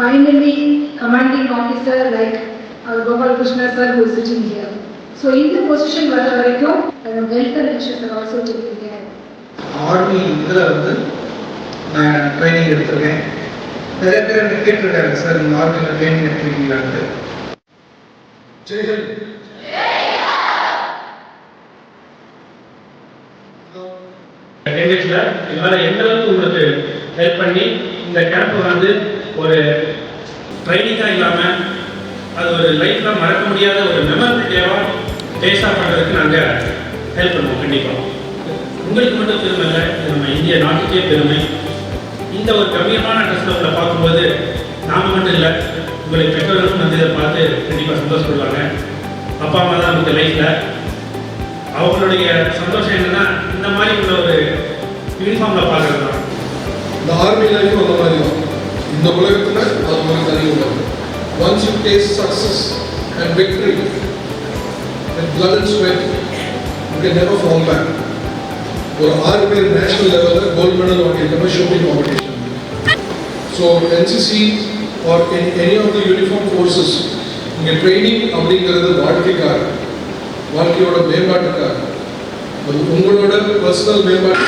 finally commanding officer like Gopal Krishna sir who is sitting here. So in the position வர வரைக்கும் health and issues are also taken care. Army இதில் வந்து நான் training எடுத்திருக்கேன். நிறைய பேர் என்ன கேட்டிருக்காங்க சார் இந்த ஆர்மியில் ட்ரைனிங் எடுத்துருக்கீங்களான்ட்டு. ஜெய்ஹிந்த். இதனால் எந்த அளவுக்கு உங்களுக்கு ஹெல்ப் பண்ணி இந்த கேம்ப் வந்து ஒரு ட்ரைனிங்காக இல்லாமல் அது ஒரு லைஃப்பில் மறக்க முடியாத ஒரு மெமரபிள் டேஸாக பண்ணுறதுக்கு நாங்கள் ஹெல்ப் பண்ணுவோம். கண்டிப்பாக உங்களுக்கு மட்டும் பெருமை இல்லை, இது நம்ம இந்திய நாட்டுக்கே பெருமை. இந்த ஒரு கம்மியமான ட்ரெஸ்ஸில் உங்களை பார்க்கும்போது நாம் மட்டும் இல்லை, உங்களுக்கு பெற்றோர்களும் வந்து இதை பார்த்து கண்டிப்பாக சந்தோஷப்படுவாங்க. அப்பா அம்மா தான் நமக்கு லைஃப்பில் அவங்களுடைய சந்தோஷம் என்னென்னா இந்த மாதிரி உள்ள ஒரு யூனிஃபார்மில் பார்க்குறது தான். இந்த ஆர்மி லைஃப் அந்த மாதிரி தான். இந்த உலகத்தில் அது மாதிரி தனி உலகம். Once you taste success and victory with blood and sweat, you can never fall back. ஒரு 6 பேர் நேஷனல் லெவலில் கோல்ட் மெடல் வாங்கியிருக்காங்க shooting competition. So NCC or any of the uniform forces இங்கே ட்ரைனிங் அப்படிங்கிறது வாழ்க்கைக்காக, வாழ்க்கையோட மேம்பாட்டுக்காக, அது உங்களோட பர்சனல் மேம்பாட்டு